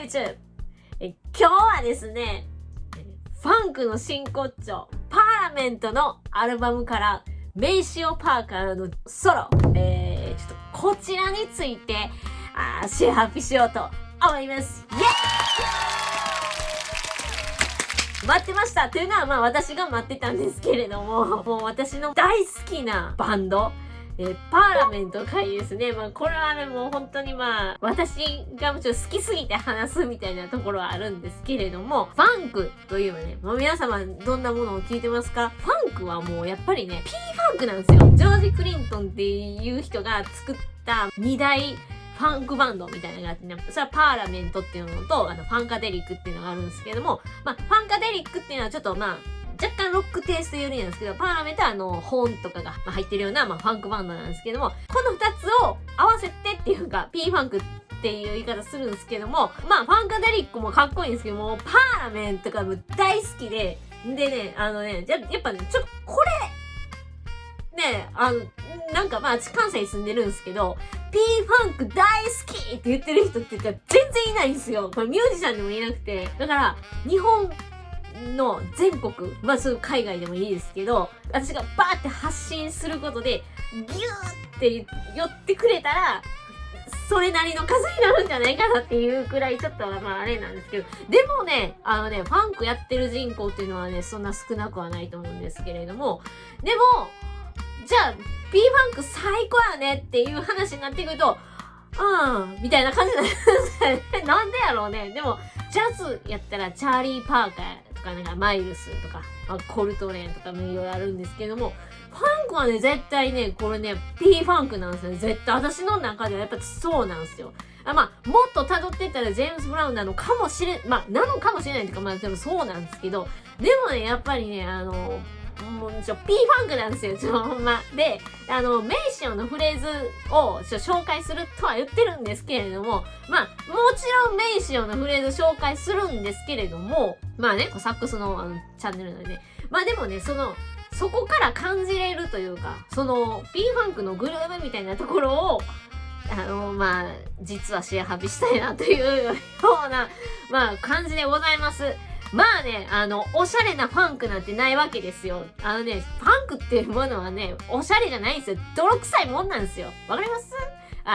YouTube。今日はですね、ファンクの真骨頂、パーラメントのアルバムから、メイシオ・パーカーのソロ、ちょっとこちらについて、シェア発表しようと思います。イエーイ！待ってました。というのは私が待ってたんですけれども、もう私の大好きなバンド、パーラメント会ですね。これはね、もう本当に私がもちろん好きすぎて話すみたいなところはあるんですけれども、ファンクというのはね、もう皆様どんなものを聞いてますか？ファンクはもうやっぱりね、P ファンクなんですよ。ジョージ・クリントンっていう人が作った2大ファンクバンドみたいなのがあってね、それはパーラメントっていうのと、ファンカデリックっていうのがあるんですけれども、ファンカデリックっていうのはちょっと若干ロックテイスト寄りなんですけど、パーラメントはホーンとかが入ってるような、ファンクバンドなんですけども、この2つを合わせてっていうか、P ファンクっていう言い方するんですけども、ファンカデリックもかっこいいんですけども、パーラメントがもう大好きで、でね、やっぱね、これ、ね、なんか関西に住んでるんですけど、P ファンク大好きって言ってる人って全然いないんですよ。これミュージシャンでもいなくて。だから、日本の全国、そう海外でもいいですけど、私がバーって発信することで、ギューって寄ってくれたら、それなりの数になるんじゃないかなっていうくらいちょっとあれなんですけど、でもね、ファンクやってる人口っていうのはね、そんな少なくはないと思うんですけれども、でも、じゃあ、P ファンク最高やねっていう話になってくると、みたいな感じなんですよね。なんでやろうね。でも、ジャズやったらチャーリー・パーカーとか、なんかマイルスとか、コルトレーンとかもいろいろあるんですけども、ファンクはね、絶対ね、これね、P ファンクなんですよね。絶対私の中ではやっぱそうなんですよ。もっと辿ってったらジェームズ・ブラウンなのかもしれないっていうか、でもそうなんですけど、でもね、やっぱりね、もうP ファンクなんですよ、ほんま。で、メイシオのフレーズを紹介するとは言ってるんですけれども、もちろんメイシオのフレーズ紹介するんですけれども、サックスのチャンネルなんでね。でもね、そこから感じれるというか、P ファンクのグルーヴみたいなところを、実はシェアハビしたいなというような、感じでございます。おしゃれなファンクなんてないわけですよ。ファンクっていうものはね、おしゃれじゃないんですよ。泥臭いもんなんですよ。わかります？ジ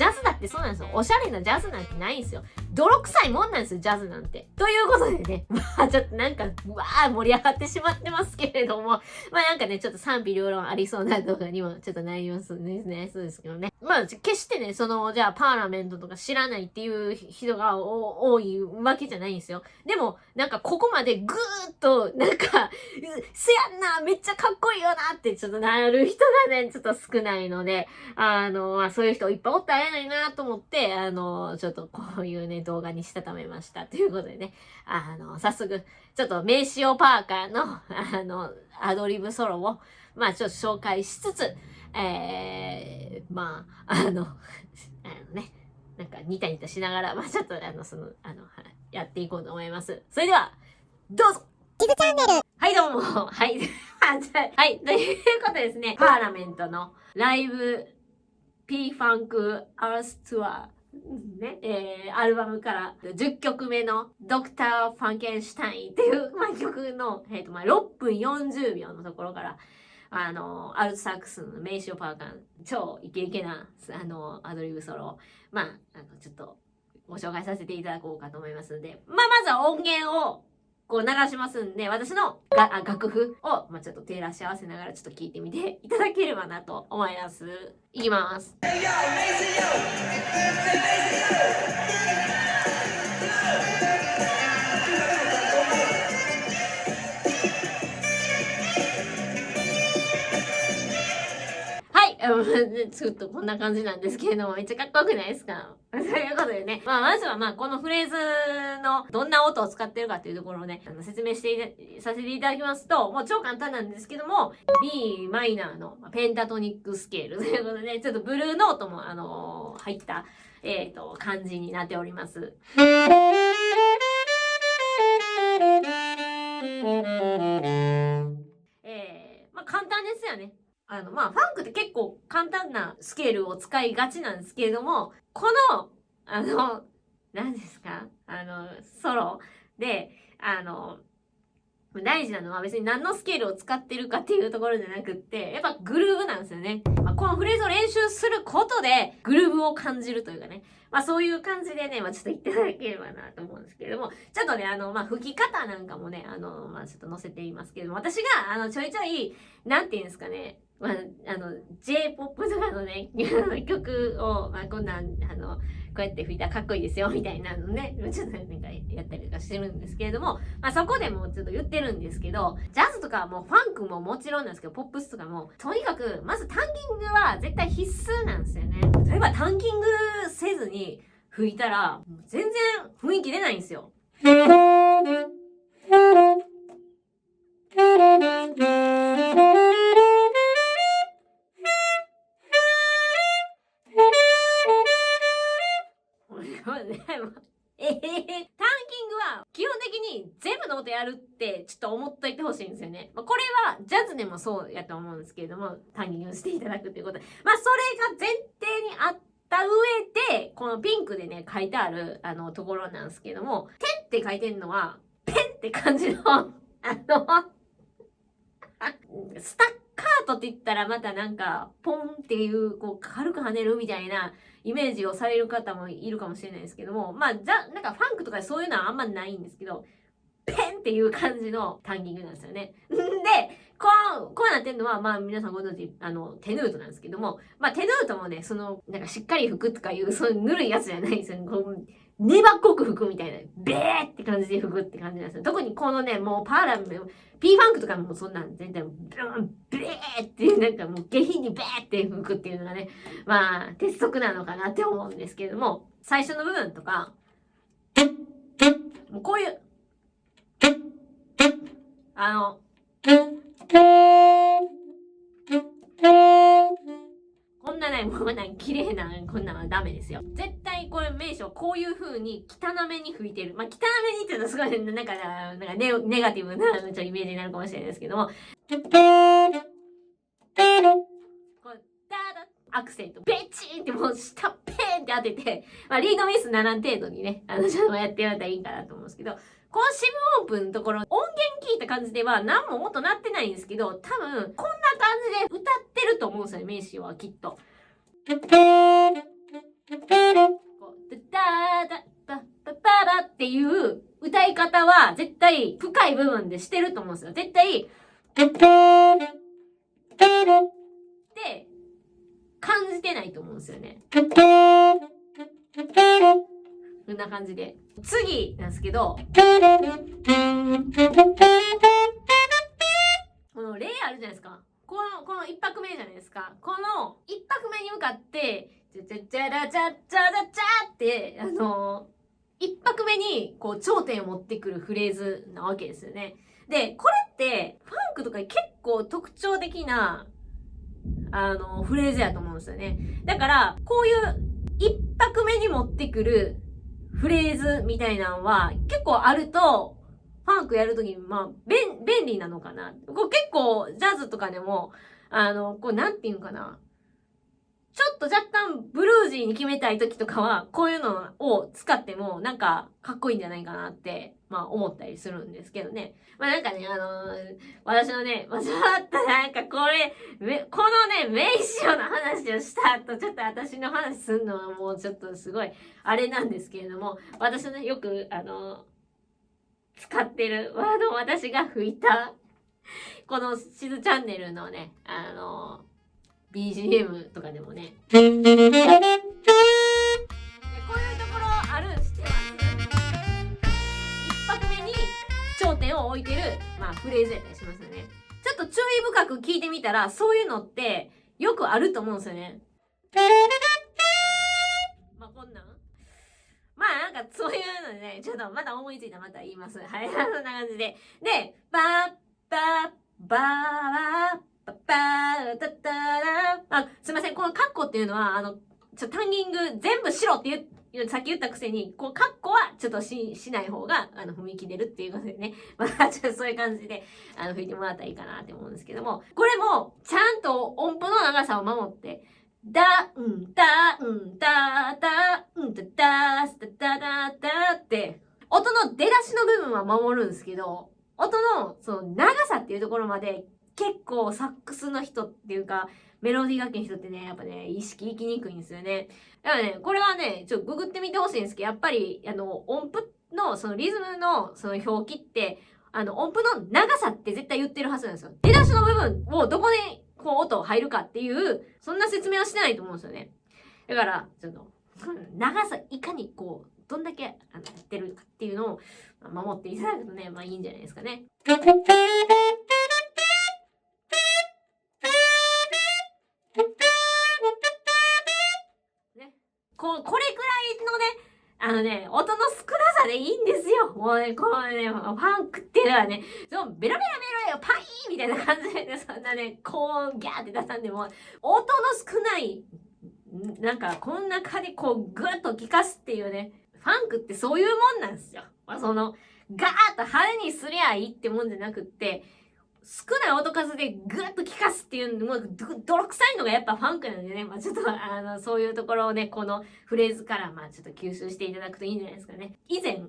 ャズだってそうなんですよ。おしゃれなジャズなんてないんですよ。泥臭いもんなんですよ、ジャズなんて。ということでね、ちょっとなんか、盛り上がってしまってますけれども、なんかね、ちょっと賛否両論ありそうな動画にもちょっとなりますね。そうですけどね。決してね、じゃあ、パーラメントとか知らないっていう人が多いわけじゃないんですよ。でも、なんかここまでぐーっと、なんか、せやんな、めっちゃかっこいいよなってちょっとなる人がね、ちょっと少ないので、そういう人いっぱいおったらえないなと思って、ちょっとこういうね、動画にしたためました。ということでね、早速、ちょっとメイシオ・パーカーの、アドリブソロを、ちょっと紹介しつつ、なんかニタニタしながら、ちょっとやっていこうと思います。それでは、どうぞ！キズチャンネル！はい、どうも。はい。はい。ということでですね、パーラメントのライブ P ファンクアースツアー、ね、アルバムから10曲目のドクター・ファンケンシュタインっていう、曲の、6分40秒のところから、アルトサックスのメイシオ・パーカー、超イケイケな、アドリブソロを、ちょっとご紹介させていただこうかと思いますので、まずは音源をこう流しますんで、私の楽譜を、ちょっと照らし合わせながらちょっと聞いてみていただければなと思います。いきます。ちょっとこんな感じなんですけれども、めっちゃかっこよくないですか？ということでね、まずはこのフレーズのどんな音を使ってるかっていうところをね、説明させていただきますと、もう超簡単なんですけども、B マイナーのペンタトニックスケールということで、ちょっとブルーノートも入った、感じになっております。簡単ですよね。ファンクって結構簡単なスケールを使いがちなんですけれども、この、何ですかソロで、大事なのは別に何のスケールを使ってるかっていうところじゃなくって、やっぱグルーヴなんですよね。このフレーズを練習することで、グルーヴを感じるというかね。そういう感じでね、ちょっと言っていただければなと思うんですけれども、ちょっとね、吹き方なんかもね、ちょっと載せていますけれども、私が、ちょいちょい、なんていうんですかね、J-POP とかのね、曲を、こんなん、こうやって吹いたらかっこいいですよ、みたいなのね、ちょっとなんかやったりとかしてるんですけれども、そこでもちょっと言ってるんですけど、ジャズとかもファンクももちろんなんですけど、ポップスとかも、とにかく、まずタンギングは絶対必須なんですよね。例えばタンギングせずに吹いたら、全然雰囲気出ないんですよ。タンキングは基本的に全部の音やるってちょっと思っといてほしいんですよね。これはジャズでもそうやと思うんですけれども、タンキングしていただくっていうことで。それが前提にあった上で、このピンクでね、書いてあるところなんですけども、点って書いてるのは、ペンって感じの、スタッカートって言ったらまたなんか、ポンっていう、軽く跳ねるみたいなイメージをされる方もいるかもしれないですけども、なんかファンクとかそういうのはあんまないんですけど、ペンっていう感じのタンギングなんですよね。で、こうなってるのは、皆さんご存知、テヌートなんですけども、テヌートもね、なんかしっかり吹くとかいう、そういうぬるいやつじゃないんですよね。粘っこく吹くみたいな、ベーって感じで吹くって感じなんですよ。特にこのね、もうパーラム、P ファンクとかもそんなん全然、ベーっていう、なんかもう下品にベーって吹くっていうのがね、鉄則なのかなって思うんですけれども、最初の部分とか、もうこういう、こんなね、もう綺麗な、こんなんはダメですよ。絶対これ名称こういう風に汚めに吹いてる。汚めにっていうのはすごい、なんかネガティブなちょっとイメージになるかもしれないですけども。アクセント、ベチーンってもう下ペーンって当てて、リードミスならん程度にね、ちょっとやってやったらいいかなと思うんですけど、このシムオープンのところ、音源聞いた感じでは何も音鳴ってないんですけど、多分、こんな感じで歌ってると思うんですよね、メイシーはきっと。こう、ダダダダダダっていう歌い方は絶対深い部分でしてると思うんですよ。絶対、って感じてないと思うんですよね。こんな感じで。次なんですけど、この例あるじゃないですか。この一拍目じゃないですか。この一拍目に向かって、チャチャチャラチャチャラチャって、一拍目に頂点を持ってくるフレーズなわけですよね。で、これってファンクとか結構特徴的なフレーズやと思うんですよね。だから、こういう一拍目に持ってくるフレーズみたいなのは結構あると、ファンクやるときに、便利なのかな。これ結構、ジャズとかでも、なんていうのかな。ちょっと若干ブルージーに決めたいときとかは、こういうのを使っても、なんか、かっこいいんじゃないかなって、思ったりするんですけどね。なんかね、私のね、ちょっとなんかこれ、このね、メイシオの話をした後、ちょっと私の話すんのはもうちょっとすごい、あれなんですけれども、私のね、よく、使ってるワードを私が吹いた、このしずチャンネルのね、BGM とかでもね。こういうところあるしてます。一拍目に頂点を置いてる、フレーズやったりしますよね。ちょっと注意深く聞いてみたら、そういうのってよくあると思うんですよね。こんなんなんかそういうのでね、ちょっとまた思いついたらまた言います。はい、そんな感じで。で、バーバーバーパッパータッタラすいません、このカッコっていうのは、タンギング全部しろってさっき言ったくせに、カッコはちょっとしない方が、雰囲気出るっていうことでね。ちょっとそういう感じで、吹いてもらったらいいかなって思うんですけども、これも、ちゃんと音符の長さを守って、だ、ん、だ、ん、だ、だ、ん、だ、だ、だ、だ、だ、だって音の出だしの部分は守るんですけど、音のその長さっていうところまで結構サックスの人っていうか、メロディー楽器の人ってね、やっぱね、意識いきにくいんですよね。だからね、これはね、ちょっとググってみてほしいんですけど、やっぱり、音符の、そのリズムの、その表記って、音符の長さって絶対言ってるはずなんですよ。出だしの部分をどこで、こう、音入るかっていう、そんな説明はしてないと思うんですよね。だから、ちょっと、長さ、いかにこう、どんだけ、やってるかっていうのを、守っていただくとね、まあいいんじゃないですかね。これくらいのね、音の少なさでいいんですよ。もうね、このね、ファンクっていうのはね、ベロベロベロよ、パイーみたいな感じでね、そんなね、高音ギャーって出さんでも、音の少ない、なんか、こん中でこう、ぐっと聴かすっていうね、ファンクってそういうもんなんですよ。ガーッと派手にすりゃいいってもんじゃなくって、少ない音数でぐっと聴かすっていうのも、泥臭いのがやっぱファンクなんでね、ちょっとそういうところをね、このフレーズからちょっと吸収していただくといいんじゃないですかね。以前、ご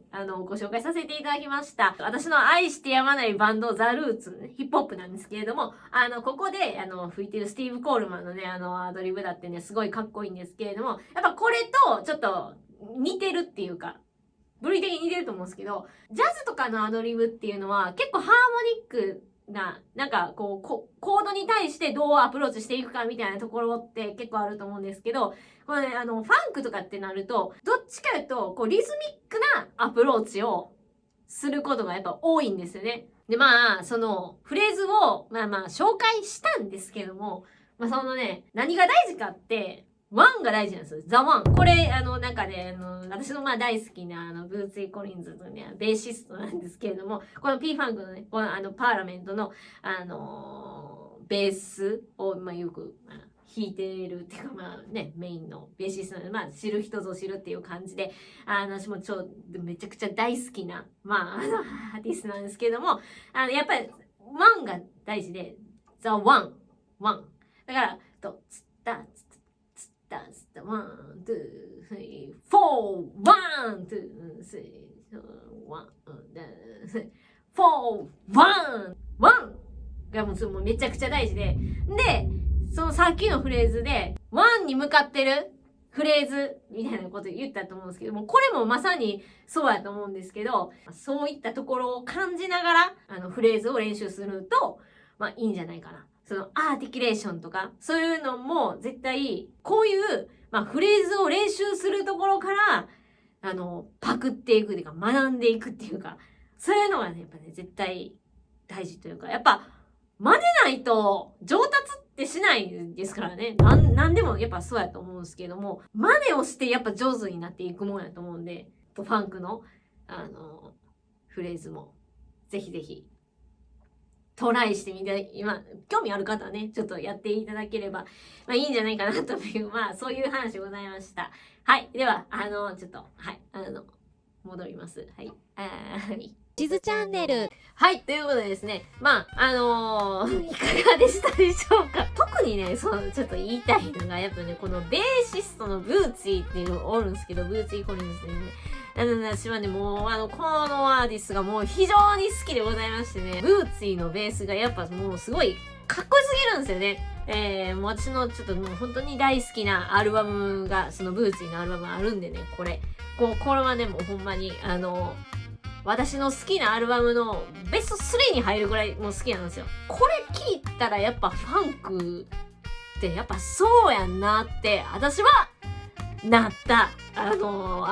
紹介させていただきました。私の愛してやまないバンド、ザ・ルーツ、ね、ヒップホップなんですけれども、ここで、吹いてるスティーブ・コールマンのね、アドリブだってね、すごいかっこいいんですけれども、やっぱこれと、ちょっと、似てるっていうか、部類的に似てると思うんですけど、ジャズとかのアドリブっていうのは結構ハーモニックなんかこう、コードに対してどうアプローチしていくかみたいなところって結構あると思うんですけど、これね、ファンクとかってなると、どっちかというと、こう、リズミックなアプローチをすることがやっぱ多いんですよね。で、その、フレーズを、紹介したんですけども、そのね、何が大事かって、ワンが大事なんですよ。ザ・ワン。これ、なんかね、私の大好きな、ブーツィー・コリンズのね、ベーシストなんですけれども、この P-Funk のね、このパーラメントの、ベースを、よく、弾いてるっていうか、メインのベーシストなので、知る人ぞ知るっていう感じで、私もめちゃくちゃ大好きな、アーティストなんですけれども、やっぱり、ワンが大事で、ザ・ワン。だから、つったワン、ツー、スリー、フォー、ワン、ツー、スリー、ワン、ツー、フォー、ワンがもうめちゃくちゃ大事で、そのさっきのフレーズで、ワンに向かってるフレーズみたいなこと言ったと思うんですけども、これもまさにそうやと思うんですけど、そういったところを感じながら、フレーズを練習すると、いいんじゃないかな。そのアーティキュレーションとか、そういうのも絶対、こういう、フレーズを練習するところから、パクっていくっていうか、学んでいくっていうか、そういうのがね、やっぱね、絶対大事というか、やっぱ、真似ないと上達ってしないですからね。なんでもやっぱそうやと思うんですけども、真似をしてやっぱ上手になっていくもんやと思うんで、ファンクの、フレーズも、ぜひぜひ、トライしてみて、興味ある方はね、ちょっとやっていただければ、いいんじゃないかなという、そういう話でございました。はい。では、ちょっと、はい、戻ります。はい。地図チャンネル。はい。ということでですね。いかがでしたでしょうか。特にね、ちょっと言いたいのが、やっぱね、このベーシストのブーツィーっていうのがおるんですけど、ブーツィー・コリンズっていうね。私はね、もう、このアーティストがもう非常に好きでございましてね、ブーツィーのベースがやっぱもうすごいかっこよすぎるんですよね。もう私のちょっともう本当に大好きなアルバムが、そのブーツィーのアルバムあるんでね、これはね、もうほんまに、私の好きなアルバムのベスト3に入るぐらいもう好きなんですよ。これ聞いたらやっぱファンクってやっぱそうやんなって、私はなった、ア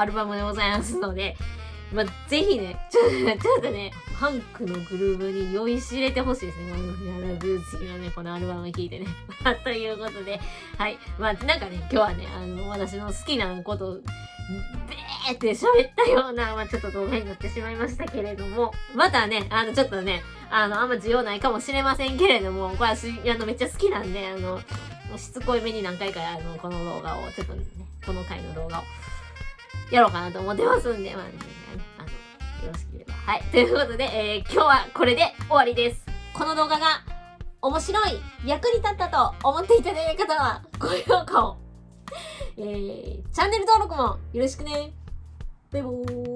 ルバムでございますので、ぜひね、ちょっとね、ファンクのグルーヴに酔いしれてほしいですね。ブーツィーのね、このアルバムを聴いてね。ということで、はい。なんかね、今日はね、私の好きなことを、べーって喋ったような、ちょっと動画になってしまいましたけれども、またね、ちょっとね、あんま需要ないかもしれませんけれども、これはめっちゃ好きなんで、しつこいめに何回か、この動画を、ちょっとね、この回の動画を、やろうかなと思ってますんで、よろしければ。はい。ということで、今日はこれで終わりです。この動画が面白い、役に立ったと思っていただいた方は、高評価を、チャンネル登録もよろしくね。バイボーイ。